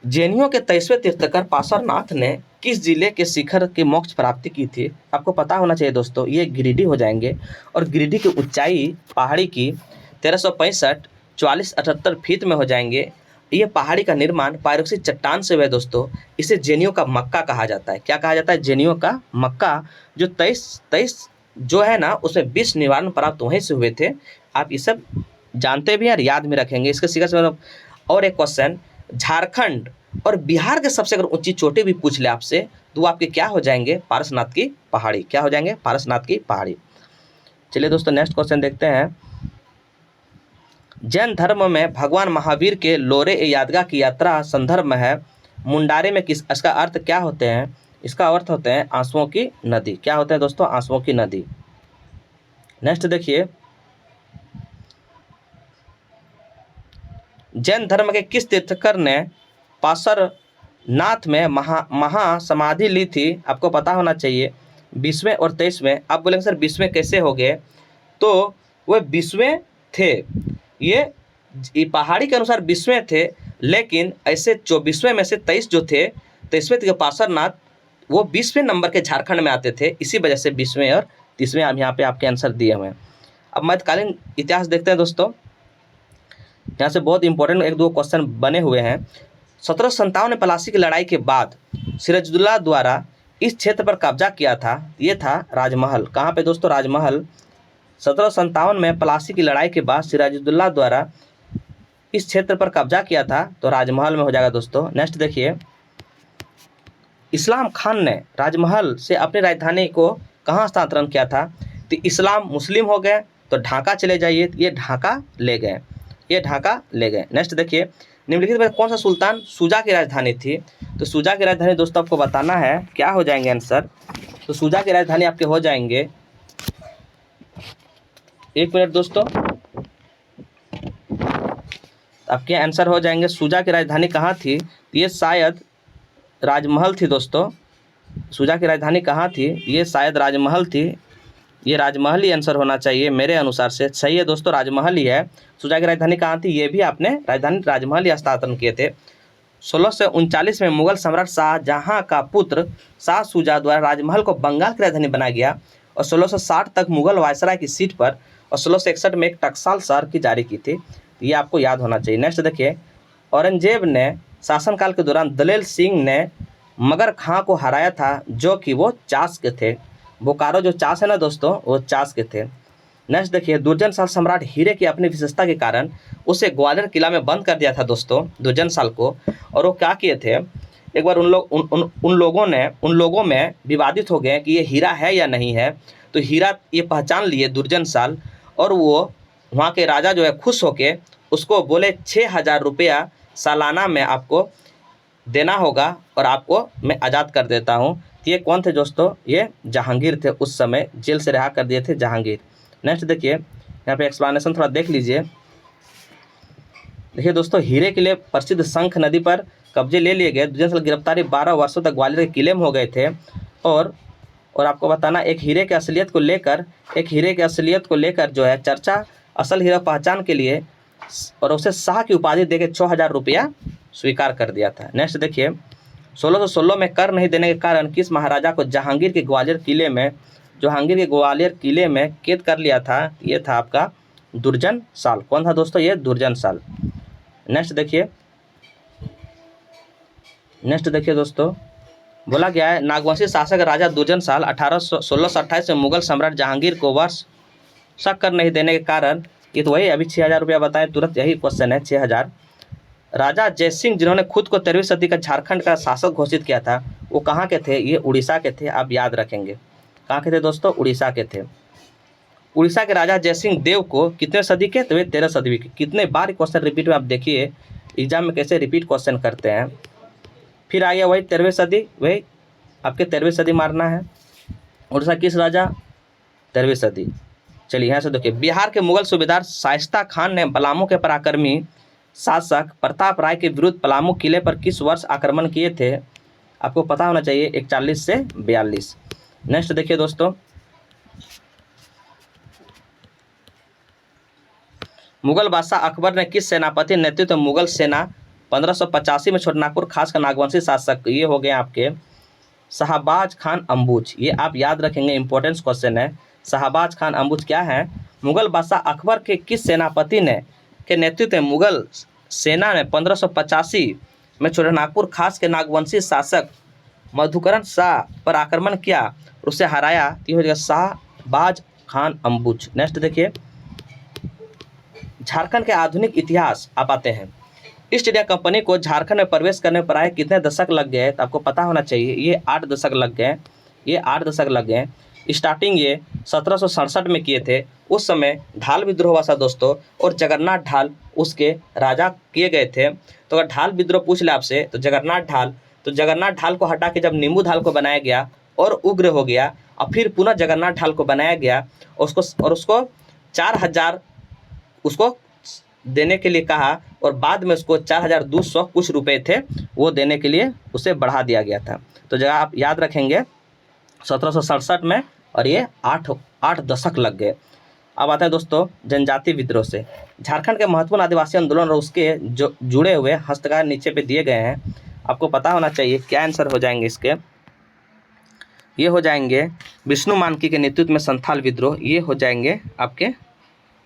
जैनियों के 23वें तीर्थंकर पार्श्वनाथ ने किस जिले के शिखर की मोक्ष प्राप्ति की थी, आपको पता होना चाहिए दोस्तों। ये गिरिडीह हो जाएंगे और गिरिडीह की ऊंचाई पहाड़ी की 1365 4478 फीट में हो जाएंगे। ये पहाड़ी का निर्माण पायरोक्सी चट्टान से हुआ है दोस्तों। इसे जैनियों का मक्का कहा जाता है। क्या कहा जाता है, जैनियों का मक्का। जो 23 जो है ना उसमें 20 निवारण प्राप्त वहीं से हुए थे। आप ये सब जानते भी हैं और याद में रखेंगे इसके शिखर से। और एक क्वेश्चन, झारखंड और बिहार के सबसे अगर ऊंची चोटी भी पूछ ले आपसे तो आपके क्या हो जाएंगे, पारसनाथ की पहाड़ी। क्या हो जाएंगे, पारसनाथ की पहाड़ी। चलिए दोस्तों नेक्स्ट क्वेश्चन देखते हैं। जैन धर्म में भगवान महावीर के लोरे ए यादगा की यात्रा संदर्भ में है। मुंडारे में किस, इसका अर्थ क्या होते हैं, इसका अर्थ होते हैं आंसुओं की नदी। क्या होते हैं दोस्तों, आंसुओं की नदी। नेक्स्ट देखिए, जैन धर्म के किस तीर्थंकर ने पार्श्वनाथ में महासमाधि ली थी, आपको पता होना चाहिए। 20वें और 23वें। आप बोलेंगे सर 20वें कैसे हो गए, तो वह 20वें थे। ये पहाड़ी के अनुसार 20वें थे, लेकिन ऐसे 24वें में से 23 जो थे, 23वें के पार्श्वनाथ वो 20वें नंबर के झारखंड में आते थे, इसी वजह से 20वें और 30वें आप यहाँ पे आपके आंसर दिए हुए हैं। अब मध्यकालीन इतिहास देखते हैं दोस्तों। यहाँ से बहुत इंपॉर्टेंट 1-2 क्वेश्चन बने हुए हैं। 1757 में प्लासी की लड़ाई के बाद सिराजुद्दौला द्वारा इस क्षेत्र पर कब्जा किया था, ये था राजमहल। कहाँ पे दोस्तों, राजमहल। 1757 में प्लासी की लड़ाई के बाद सिराजुद्दौला द्वारा इस क्षेत्र पर कब्जा किया था, तो राजमहल में हो जाएगा दोस्तों। नेक्स्ट देखिए, इस्लाम खान ने राजमहल से अपनी राजधानी को कहाँ स्थानांतरण किया था, तो इस्लाम मुस्लिम हो गए तो ढाका चले जाइए, ये ढाका ले गए, ये ढाका ले गए। नेक्स्ट देखिए, निम्नलिखित में कौन सा सुल्तान सूजा की राजधानी थी, तो सूजा की राजधानी दोस्तों आपको बताना है। क्या हो जाएंगे आंसर, तो सूजा की राजधानी आपके हो जाएंगे, 1 मिनट दोस्तों, आपके आंसर हो जाएंगे। सूजा की राजधानी कहाँ थी, ये शायद राजमहल थी दोस्तों। सूजा की राजधानी कहाँ थी, ये शायद राजमहल थी। ये राजमहल ही आंसर होना चाहिए मेरे अनुसार से। सही है दोस्तों, राजमहल ही है। सूजा की राजधानी कहाँ थी, ये भी आपने राजधानी राजमहल ही स्थानांतरण किए थे। 1639 में मुगल सम्राट शाहजहां का पुत्र शाह सूजा द्वारा राजमहल को बंगाल की राजधानी बनाया गया और 1660 तक मुगल वायसराय की सीट पर, और 1661 में एक टकसाल शहर की जारी की थी। ये आपको याद होना चाहिए। नेक्स्ट देखिए, औरंगजेब ने शासनकाल के दौरान दलेल सिंह ने मगर खां को हराया था, जो कि वो चास के थे। बोकारो जो चास है ना दोस्तों, वो चास के थे। नेक्स्ट देखिए, दुर्जन साल सम्राट हीरे की अपनी विशेषता के कारण उसे ग्वालियर किला में बंद कर दिया था दोस्तों, दुर्जन साल को। और वो क्या किए थे, एक बार उन लोगों में विवादित हो गए कि ये हीरा है या नहीं है। तो हीरा ये पहचान लिए दुर्जन साल, और वो वहाँ के राजा जो है खुश होके उसको बोले 6,000 रुपया सालाना में आपको देना होगा और आपको मैं आज़ाद कर देता हूँ। तो ये कौन थे दोस्तों, ये जहांगीर थे। उस समय जेल से रिहा कर दिए थे जहांगीर। नेक्स्ट देखिए, यहाँ पे एक्सप्लेनेशन थोड़ा देख लीजिए। देखिए दोस्तों, हीरे के लिए प्रसिद्ध शंख नदी पर कब्जे ले लिए गए। दुर्जन साल गिरफ्तारी 12 वर्षों तक ग्वालियर के किले में हो गए थे। और आपको बताना, एक हीरे की असलियत को लेकर जो है चर्चा, असल हीरा पहचान के लिए, और उसे शाह की उपाधि देकर 6,000 रुपया स्वीकार कर दिया था। नेक्स्ट देखिए, 1616 में कर नहीं देने के कारण किस महाराजा को जहांगीर के ग्वालियर किले में कैद कर लिया था? ये था आपका दुर्जन साल। कौन था दोस्तों? ये दुर्जन साल। नेक्स्ट देखिए दोस्तों, बोला गया है नागवंशी शासक राजा दुर्जन साल 1628 में मुगल सम्राट जहांगीर को वर्ष शक कर नहीं देने के कारण, ये तो वही अभी 6,000 रुपया बताएं, तुरंत यही क्वेश्चन है 6,000। राजा जयसिंह जिन्होंने खुद को 13वीं सदी का झारखंड का शासक घोषित किया था, वो कहाँ के थे? ये उड़ीसा के थे। आप याद रखेंगे कहाँ के थे दोस्तों? उड़ीसा के थे। उड़ीसा के राजा जयसिंह देव को कितने सदी के? तो वे 13 सदी के। कितने बार क्वेश्चन रिपीट में आप देखिए एग्जाम में कैसे रिपीट क्वेश्चन करते हैं। फिर आ गया वही 13वीं सदी, वही आपके 13वीं सदी मारना है। उड़ीसा किस राजा? 13वीं सदी। चलिए यहाँ से देखिए, बिहार के मुगल सूबेदार शाइस्ता खान ने पलामू के पराक्रमी शासक प्रताप राय के विरुद्ध पलामू किले पर किस वर्ष आक्रमण किए थे? आपको पता होना चाहिए, 41 से 42। नेक्स्ट देखिए दोस्तों, मुगल बादशाह अकबर ने किस सेनापति नेतृत्व में मुगल सेना 1585 में छोटनागपुर खास का नागवंशी शासक, ये हो गए आपके शाहबाज खान अंबुज। ये आप याद रखेंगे, इंपॉर्टेंस क्वेश्चन है। शाहबाज खान अंबुज क्या है? मुगल बादशाह अकबर के किस सेनापति ने के नेतृत्व में मुगल सेना ने 1585 में छोटनागपुर खास के नागवंशी शासक मधुकरण शाह पर आक्रमण किया और उसे हराया? ये हो जाएगा शाहबाज खान अंबुज। नेक्स्ट देखिए, झारखंड के आधुनिक इतिहास आप आते हैं। ईस्ट इंडिया कंपनी को झारखंड में प्रवेश करने पर आए कितने दशक लग गए? तो आपको पता होना चाहिए, ये 8 दशक लग गए। ये 8 दशक लग गए। स्टार्टिंग ये 1767 में किए थे। उस समय ढाल विद्रोह हुआ था दोस्तों, और जगन्नाथ ढाल उसके राजा किए गए थे। तो अगर ढाल विद्रोह पूछ ले आपसे, तो जगन्नाथ ढाल को हटा के जब नींबू ढाल को बनाया गया और उग्र हो गया, और फिर पुनः जगन्नाथ ढाल को बनाया गया, उसको 4,000 उसको देने के लिए कहा, और बाद में उसको 4,200 कुछ रुपए थे वो देने के लिए उसे बढ़ा दिया गया था। तो जगह आप याद रखेंगे 1767 में, और ये 8 दशक लग गए। अब आता है दोस्तों जनजाति विद्रोह से। झारखंड के महत्वपूर्ण आदिवासी आंदोलन और उसके जो जुड़े हुए हस्तकार नीचे पे दिए गए हैं। आपको पता होना चाहिए क्या आंसर हो जाएंगे इसके। ये हो जाएंगे विष्णु मानकी के नेतृत्व में संथाल विद्रोह। ये हो जाएंगे आपके,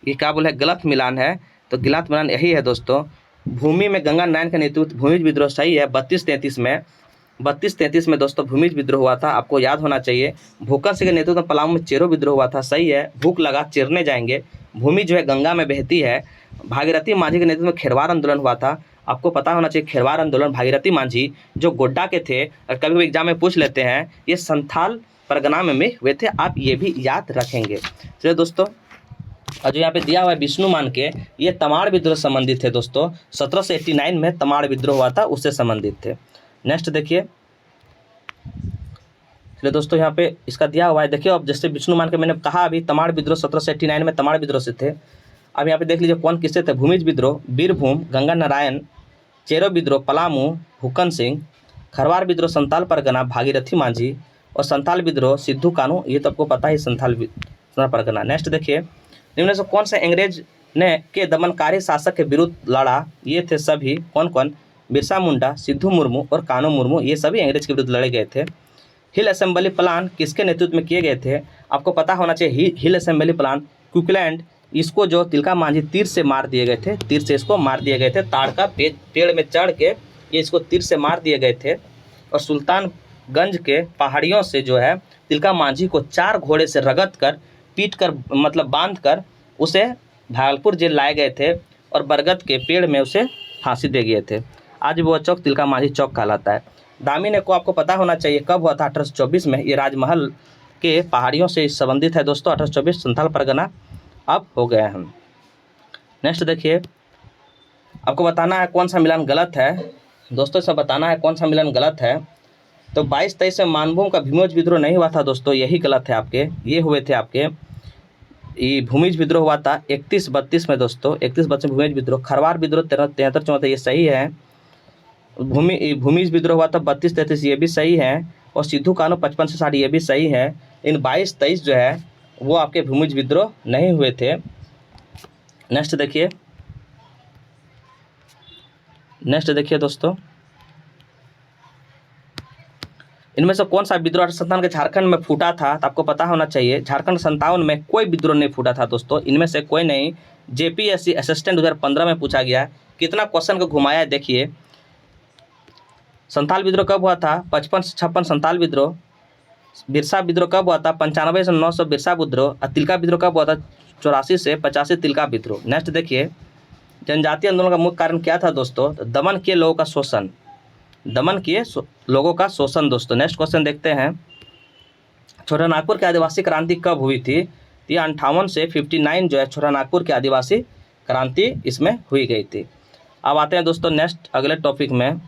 ये क्या बोले, गलत मिलान है। तो गलत मिलान यही है दोस्तों। भूमि में गंगा नारायण का नेतृत्व भूमिज विद्रोह सही है। 32-33 में दोस्तों भूमिज विद्रोह हुआ था, आपको याद होना चाहिए। भूकन सिंह के नेतृत्व में पलामू में चेरो विद्रोह हुआ था, सही है। भूख लगा चिरने जाएंगे, भूमि जो है गंगा में बहती है। भागीरथी मांझी के नेतृत्व में खेरवार आंदोलन हुआ था, आपको पता होना चाहिए। खेरवार आंदोलन भागीरथी मांझी जो गोड्डा के थे, और कभी कभी एग्जाम में पूछ लेते हैं, ये संथाल परगना में हुए थे, आप ये भी याद रखेंगे। चलिए दोस्तों, और जो यहाँ पे दिया हुआ है विष्णु मान के, ये तमाड़ विद्रोह संबंधित थे दोस्तों। 1789 में तमाड़ विद्रोह हुआ था, उससे संबंधित थे। नेक्स्ट देखिए, चलिए दोस्तों यहाँ पे इसका दिया हुआ है, देखिए। अब जैसे विष्णु मान के मैंने कहा अभी, तमाड़ विद्रोह 1789 में तमाड़ विद्रोह से थे। अब यहाँ पे देख लीजिए कौन किससे थे। भूमिज विद्रोह बीरभूम गंगा नारायण, चेरो विद्रोह पलामू भूकन सिंह, खरवार विद्रोह संताल परगना भागीरथी मांझी, और संताल विद्रोह सिद्धू कानू। ये तो आपको पता ही, संताल परगना। नेक्स्ट देखिए, निम्न से कौन से अंग्रेज ने के दमनकारी शासक के विरुद्ध लड़ा? ये थे सभी कौन कौन? बिरसा मुंडा, सिद्धू मुर्मू और कानू मुर्मू, ये सभी अंग्रेज के विरुद्ध लड़े गए थे। हिल असेंबली प्लान किसके नेतृत्व में किए गए थे? आपको पता होना चाहिए। हिल असेंबली प्लान क्यूकलैंड इसको जो तिलका मांझी तीर से मार दिए गए थे, तीर से इसको मार दिए गए थे। ताड़ का पेड़ में चढ़ के ये इसको तीर से मार दिए गए थे। और सुल्तानगंज के पहाड़ियों से जो है तिलका मांझी को 4 घोड़े से रगड़ कर, पीट कर, मतलब बांध कर उसे भागलपुर जेल लाए गए थे और बरगद के पेड़ में उसे फांसी दे गए थे। आज वो चौक तिलका मांझी चौक कहलाता है। दामिनी को आपको पता होना चाहिए कब हुआ था, 1824 में। ये राजमहल के पहाड़ियों से संबंधित है दोस्तों। 1824 संथाल परगना अब हो गया है। नेक्स्ट देखिए, आपको बताना है कौन सा मिलान गलत है दोस्तों, सब बताना है कौन सा मिलान गलत है। तो 22-23 में मानभूम का भीमोज विद्रोह नहीं हुआ था दोस्तों, यही गलत है आपके। ये हुए थे आपके, ये भूमिज विद्रोह हुआ था 31-32 में दोस्तों, 31-32 में भूमिज विद्रोह। खरवार विद्रोह 73-74, ये सही है। भूमिज विद्रोह हुआ था 32-33, ये भी सही है। और सिद्धू कानू 55 से 60, ये भी सही है। इन 22-23 जो है वो आपके भूमिज विद्रोह नहीं हुए थे। नेक्स्ट देखिए, दोस्तों, इनमें से कौन सा विद्रोह 1857 के झारखंड में फूटा था, तो आपको पता होना चाहिए झारखंड 57 में कोई विद्रोह नहीं फूटा था दोस्तों, इनमें से कोई नहीं। जेपीएससी असिस्टेंट 2015 में पूछा गया। कितना क्वेश्चन को घुमाया है देखिए। संथाल विद्रोह कब हुआ था, 55 से 56 संथाल विद्रोह। बिरसा विद्रोह कब हुआ था, 95 से 900 बिरसा विद्रोह। और तिलका विद्रोह कब हुआ था, 84 से 85 तिलका विद्रोह। नेक्स्ट देखिए, जनजातीय आंदोलन का मुख्य कारण क्या था दोस्तों, दमन किए लोगों का शोषण, दमन किए लोगों का शोषण दोस्तों। नेक्स्ट क्वेश्चन देखते हैं, छोटानागपुर की आदिवासी क्रांति कब हुई थी, ये 58 से 59 जो है छोटानागपुर की आदिवासी क्रांति इसमें हुई गई थी। अब आते हैं दोस्तों नेक्स्ट अगले टॉपिक में।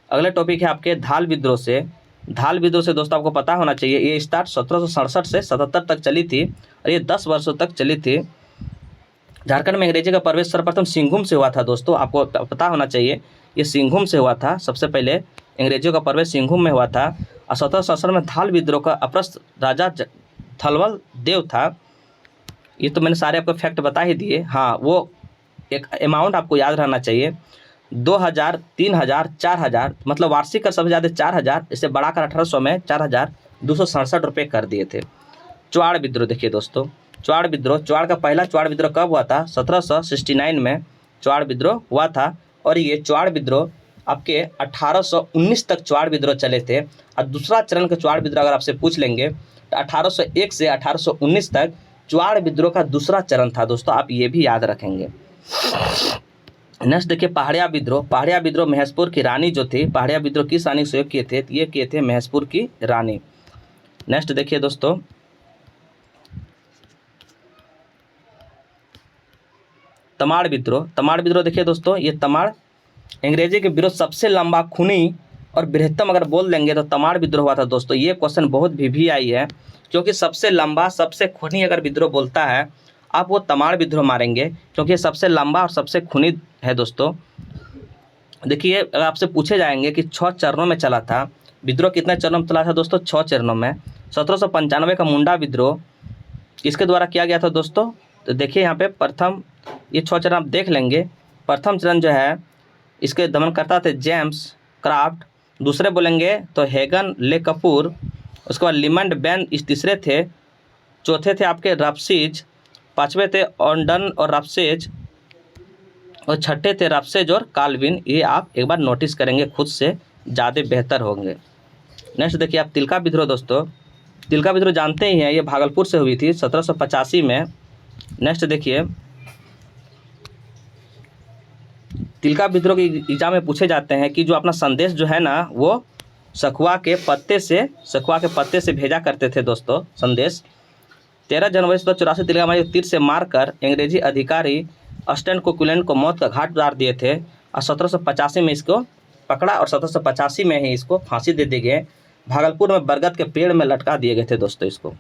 अगले टॉपिक है आपके धाल विद्रोह से। धाल विद्रोह से दोस्तों आपको पता होना चाहिए, ये स्टार्ट 1767 से 77 तक चली थी और ये 10 वर्षों तक चली थी। झारखंड में अंग्रेजी का प्रवेश सर्वप्रथम सिंहभूम से हुआ था दोस्तों, आपको पता होना चाहिए ये सिंहभूम से हुआ था। सबसे पहले अंग्रेजियों का प्रवेश सिंहभूम में हुआ था। और 1767 में धाल विद्रोह का अपरस्त राजा थलवल देव था। ये तो मैंने सारे आपको फैक्ट बता ही दिए। हाँ, वो एक अमाउंट आपको याद रहना चाहिए, 2000, 3000, 4000, मतलब वार्षिक का सबसे ज़्यादा 4000, इसे बढ़ाकर 1800 में 4267 रुपये कर दिए थे। चुआड़ विद्रोह देखिए दोस्तों, चुआड़ विद्रोह, चुआड़ का पहला चुआड़ विद्रोह कब हुआ था, 1769 में चुआड़ विद्रोह हुआ था। और ये चुआड़ विद्रोह आपके 1819 तक चुआड़ विद्रोह चले थे। और दूसरा चरण का चुआड़ विद्रोह अगर आपसे पूछ लेंगे तो 1801 से 1819 तक चुआड़ विद्रोह का दूसरा चरण था दोस्तों, आप ये भी याद रखेंगे। नेक्स्ट देखिए, पहाड़िया विद्रोह। पहाड़िया विद्रोह महेशपुर की रानी जो थी, पहाड़िया विद्रोह किस रानी सहयोग किए थे, ये किए थे महेशपुर की रानी। नेक्स्ट देखिए दोस्तों, तमाड़ विद्रोह। तमाड़ विद्रोह देखिए दोस्तों, ये तमाड़ अंग्रेजी के विरुद्ध सबसे लंबा, खूनी और बृहत्तम अगर बोल देंगे तो तमाड़ विद्रोह हुआ था दोस्तों। ये क्वेश्चन बहुत भी आई है, क्योंकि सबसे लंबा, सबसे खूनी अगर विद्रोह बोलता है आप वो तमाड़ विद्रोह मारेंगे, क्योंकि सबसे लंबा और सबसे खूनी है दोस्तों। देखिए, अगर आपसे पूछे जाएंगे कि 6 चरणों में चला था विद्रोह, कितने चरणों में चला था दोस्तों, 6 चरणों में। 1795 का मुंडा विद्रोह किसके द्वारा किया गया था दोस्तों, तो देखिए यहाँ पे प्रथम, ये 6 चरण आप देख लेंगे। प्रथम चरण जो है इसके दमन करता थे जेम्स क्राफ्ट, दूसरे बोलेंगे तो हैगन ले कपूर, उसके बाद लिमंड बैन इस तीसरे थे, चौथे थे आपके रफसीज, पाँचवें थे ऑन्डन और रफसेज, और छठे थे रफसेज और काल्विन। ये आप एक बार नोटिस करेंगे खुद से, ज़्यादा बेहतर होंगे। नेक्स्ट देखिए आप तिलका विद्रोह दोस्तों। तिलका विद्रोह जानते ही हैं, ये भागलपुर से हुई थी 1785 में। नेक्स्ट देखिए, तिलका विद्रोह के एग्जाम में पूछे जाते हैं कि जो अपना संदेश जो है ना, वो सखुआ के पत्ते से भेजा करते थे दोस्तों संदेश। 13 जनवरी 1784 तिलका मांझी तीर से मारकर अंग्रेजी अधिकारी अस्टन कोकुलेन को मौत का घाट उतार दिए थे। और 1785 में इसको पकड़ा और 1785 में ही इसको फांसी दे दिए गए। भागलपुर में बरगद के पेड़ में लटका दिए गए थे दोस्तों इसको।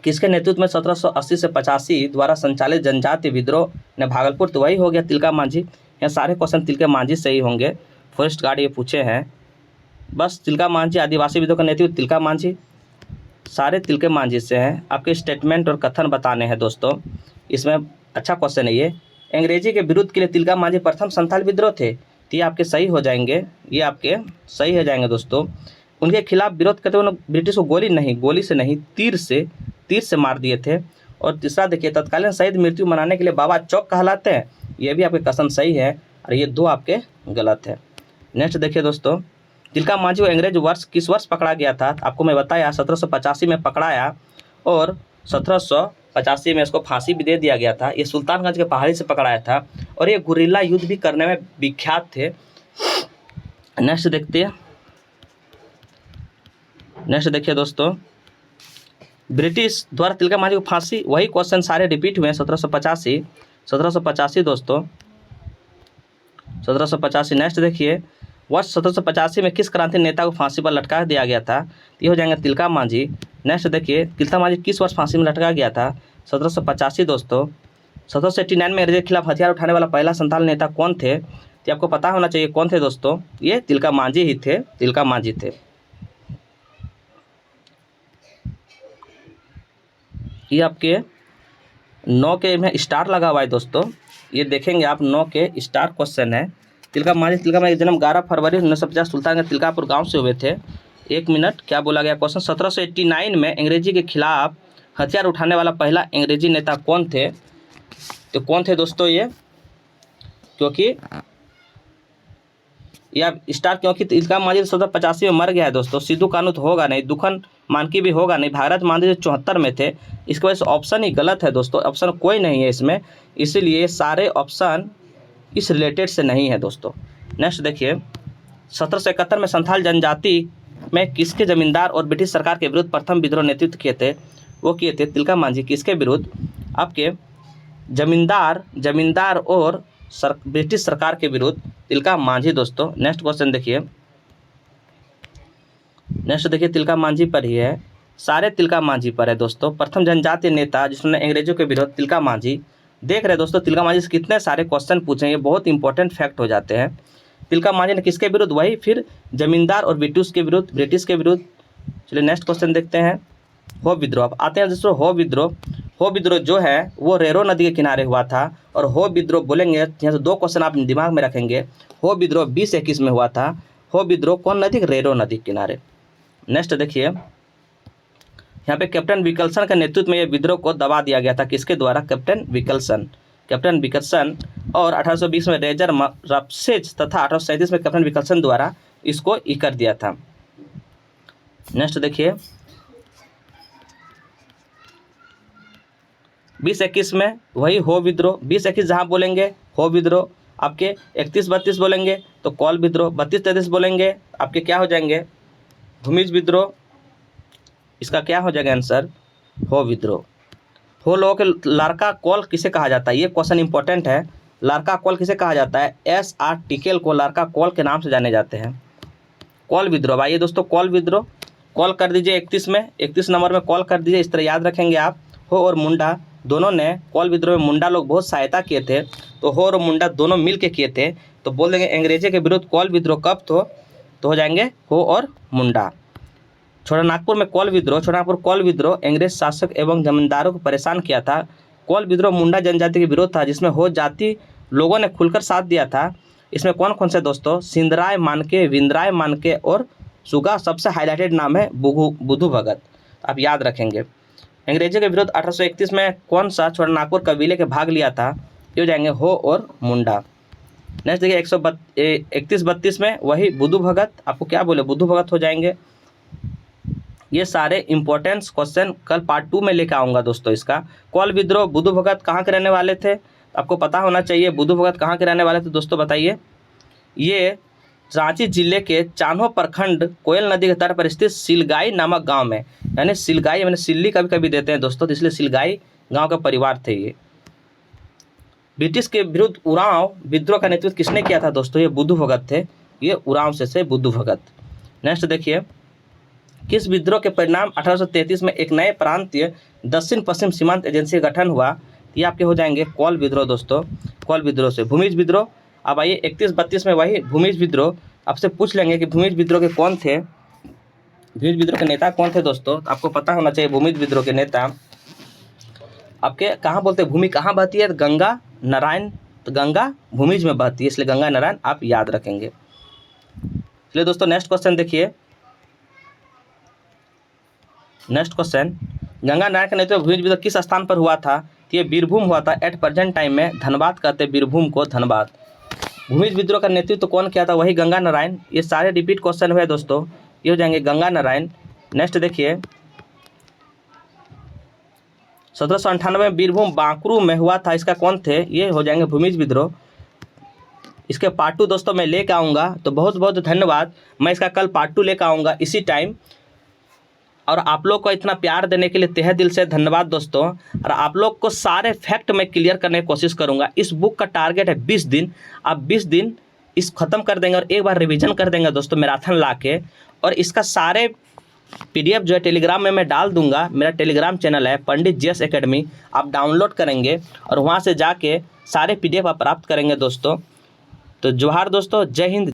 किसके नेतृत्व में 1780 से 85 द्वारा संचालित जनजातीय विद्रोह ने भागलपुर, तो वही हो गया तिलका मांझी। यहाँ सारे क्वेश्चन तिलका मांझी से ही होंगे, फॉरेस्ट गार्ड ये पूछे हैं बस। तिलका मांझी आदिवासी विद्रोह का नेतृत्व तिलका मांझी, सारे तिलके मांझी से हैं। आपके स्टेटमेंट और कथन बताने हैं दोस्तों, इसमें अच्छा क्वेश्चन है ये। अंग्रेजी के विरुद्ध के लिए तिलका मांझी प्रथम संथाल विद्रोह थे, तो ये आपके सही हो जाएंगे, ये आपके सही हो जाएंगे दोस्तों। उनके खिलाफ विरोध करते हुए ब्रिटिश को गोली से नहीं तीर से मार दिए थे। और तीसरा देखिए, तत्कालीन शहीद मृत्यु मनाने के लिए बाबा चौक कहलाते हैं। ये भी आपके कथन सही है और ये 2 आपके गलत है। नेक्स्ट देखिए दोस्तों, तिलका मांझी को अंग्रेज वर्ष किस वर्ष पकड़ा गया था? आपको मैं बताया 1785 में पकड़ाया और 1785 में इसको फांसी भी दे दिया गया था। ये सुल्तानगंज के पहाड़ी से पकड़ाया था और ये गुरिल्ला युद्ध भी करने में विख्यात थे। नेक्स्ट देखिए दोस्तों, ब्रिटिश द्वारा तिलका मांझी को फांसी, वही क्वेश्चन सारे रिपीट हुए हैं। 1785 दोस्तों, 1785। नेक्स्ट देखिए, वर्ष 1785 में किस क्रांति नेता को फांसी पर लटका दिया गया था? ये हो जाएंगे तिलका मांझी। नेक्स्ट देखिए, तिलका मांझी किस वर्ष फांसी में लटका गया था? 1785 दोस्तों। 1789 में अंग्रेजों के खिलाफ हथियार उठाने वाला पहला संथाल नेता कौन थे? तो आपको पता होना चाहिए कौन थे दोस्तों, ये तिलका मांझी ही थे, तिलका मांझी थे। ये आपके 9 के में स्टार लगा हुआ है दोस्तों, ये देखेंगे आप 9 के स्टार क्वेश्चन है। तिलका मांझी जन्म 11 फरवरी 1950 सुल्तानगंज तिलकापुर गांव से हुए थे। 1 मिनट, क्या बोला गया क्वेश्चन? 1789 में अंग्रेजी के खिलाफ हथियार उठाने वाला पहला अंग्रेजी नेता कौन थे? तो कौन थे दोस्तों ये? क्योंकि या स्टार क्योंकि तिलका मांझी 1785 में मर गया है दोस्तों। सिद्धू कानू तो होगा नहीं, दुखन मानकी भी होगा नहीं, भारत मांझी 74 में थे। इसकी वजह से ऑप्शन ही गलत है दोस्तों, ऑप्शन कोई नहीं है इसमें, इसीलिए सारे ऑप्शन इस रिलेटेड से नहीं है दोस्तों। नेक्स्ट देखिए, 1771 में संथाल जनजाति में किसके जमींदार और ब्रिटिश सरकार के विरुद्ध प्रथम विद्रोह नेतृत्व किए थे? वो किए थे तिलका मांझी। किसके विरुद्ध? आपके जमींदार और ब्रिटिश सरकार के विरुद्ध तिलका मांझी दोस्तों। नेक्स्ट क्वेश्चन देखिए, तिलका मांझी पर ही है, सारे तिलका मांझी पर है दोस्तों। प्रथम जनजातीय नेता जिसने अंग्रेजों के विरुद्ध, तिलका मांझी। देख रहे दोस्तों, तिलका मांझी से कितने सारे क्वेश्चन पूछे, ये बहुत इंपॉर्टेंट फैक्ट हो जाते हैं। तिलका मांझी ने किसके विरुद्ध? वही फिर जमींदार और ब्रिटिश के विरुद्ध। चलिए नेक्स्ट क्वेश्चन देखते हैं, हो विद्रोह। अब आते हैं दोस्तों, हो विद्रोह जो है वो रेरो नदी के किनारे हुआ था। और हो विद्रोह बोलेंगे, यहाँ से 2 क्वेश्चन आप दिमाग में रखेंगे। हो विद्रोह 2021 में हुआ था। हो विद्रोह कौन नदी? रेरो नदी के किनारे। नेक्स्ट देखिए, यहाँ पे कैप्टन विकल्सन के नेतृत्व में यह विद्रोह को दबा दिया गया था। किसके द्वारा? कैप्टन विकल्सन। और 1820 में रेजर रफसेज तथा 1837 में कैप्टन विकल्सन द्वारा इसको कर दिया था। नेक्स्ट देखिए, 2021 में वही हो विद्रोह। 2021 जहाँ बोलेंगे हो विद्रोह, आपके 31-32 बोलेंगे तो कौल विद्रोह, 32-33 बोलेंगे आपके क्या हो जाएंगे? भूमिज विद्रोह। इसका क्या हो जाएगा आंसर? हो विद्रोह। हो लोगों के लार्का कौल किसे कहा जाता है? ये क्वेश्चन इंपॉर्टेंट है। लार्का कौल किसे कहा जाता है? SR टिकेल को लार्का कौल के नाम से जाने जाते हैं। कौल विद्रोह, आइए दोस्तों, कौल विद्रोह कॉल कर दीजिए 31 में, 31 नंबर में कॉल कर दीजिए। इस तरह याद रखेंगे आप। हो और मुंडा दोनों ने कौल विद्रोह में मुंडा लोग बहुत सहायता किए थे, तो हो और मुंडा दोनों मिल के किए थे। तो बोल देंगे अंग्रेजी के विरुद्ध कौल विद्रोह कब तो हो जाएंगे हो और मुंडा। छोटानागपुर में कौल विद्रोह अंग्रेज शासक एवं जमींदारों को परेशान किया था। कौल विद्रोह मुंडा जनजाति के विरोध था, जिसमें हो जाति लोगों ने खुलकर साथ दिया था। इसमें कौन कौन से दोस्तों? सिंधराय मानके, विंद्राय मानके और सुगा। सबसे हाईलाइटेड नाम है बुधू भगत, आप याद रखेंगे। अंग्रेजों के विरुद्ध 1831 में कौन सा छोटानागपुर कबीले के भाग लिया था? ये हो जाएंगे हो और मुंडा। नेक्स्ट देखिए 31-32 में वही बुधू भगत, आपको क्या बोले? बुधू भगत हो जाएंगे। ये सारे इंपॉर्टेंट क्वेश्चन कल पार्ट 2 में लेकर आऊँगा दोस्तों। इसका कौल विद्रोह बुधू भगत कहाँ के रहने वाले थे? आपको पता होना चाहिए बुधू भगत कहाँ के रहने वाले थे दोस्तों, बताइए। ये रांची जिले के चान्हो प्रखंड कोयल नदी के तट पर स्थित सिलगाई नामक गांव में, यानी सिलगाई मैंने सिल्ली कभी कभी देते हैं दोस्तों, तो इसलिए सिलगाई गांव का परिवार थे ये। ब्रिटिश के विरुद्ध उरांव विद्रोह का नेतृत्व किसने किया था दोस्तों? ये बुधू भगत थे, ये उरांव से बुधू भगत। नेक्स्ट देखिए, किस विद्रोह के परिणाम 1833 में एक नए प्रांतीय दक्षिण पश्चिम सीमांत एजेंसी का गठन हुआ? ये आपके हो जाएंगे कौल विद्रोह दोस्तों। कौल विद्रोह से भूमिज विद्रोह। अब आइए 31-32 में वही भूमिज विद्रोह। आपसे पूछ लेंगे कि भूमिज विद्रोह के कौन थे, भूमिज विद्रोह के नेता कौन थे दोस्तों? आपको पता होना चाहिए भूमिज विद्रोह के नेता आपके कहाँ बोलते हैं, भूमि कहाँ बहती है? गंगा नारायण, तो गंगा भूमिज में बहती है, इसलिए गंगा नारायण आप याद रखेंगे। चलिए दोस्तों नेक्स्ट क्वेश्चन देखिए। नेक्स्ट क्वेश्चन, गंगा नारायण का नेतृत्व भूमिज विद्रोह किस स्थान पर हुआ था? तो ये बीरभूम हुआ था। एट प्रेजेंट टाइम में धनबाद कहते हैं बीरभूम को, धनबाद। भूमिज विद्रोह का नेतृत्व कौन किया था? वही गंगा नारायण। ये सारे रिपीट क्वेश्चन हुए दोस्तों, ये हो जाएंगे गंगा नारायण। नेक्स्ट देखिए 1798 में बीरभूम बांकुरू में हुआ था, इसका कौन थे? ये हो जाएंगे भूमिज विद्रोह। इसके पार्ट 2 दोस्तों मैं लेकर आऊँगा, तो बहुत बहुत धन्यवाद। मैं इसका कल पार्ट 2 लेकर आऊँगा इसी टाइम। और आप लोग को इतना प्यार देने के लिए तहे दिल से धन्यवाद दोस्तों। और आप लोग को सारे फैक्ट मैं क्लियर करने की कोशिश करूँगा। इस बुक का टारगेट है 20 दिन। आप 20 दिन इस ख़त्म कर देंगे और एक बार रिवीजन कर देंगे दोस्तों मैराथन ला के। और इसका सारे PDF जो है टेलीग्राम में मैं डाल दूंगा। मेरा टेलीग्राम चैनल है पंडित GS एकेडमी, आप डाउनलोड करेंगे और वहाँ से जाके सारे PDF आप प्राप्त करेंगे दोस्तों। तो जोहार दोस्तों, जय हिंद।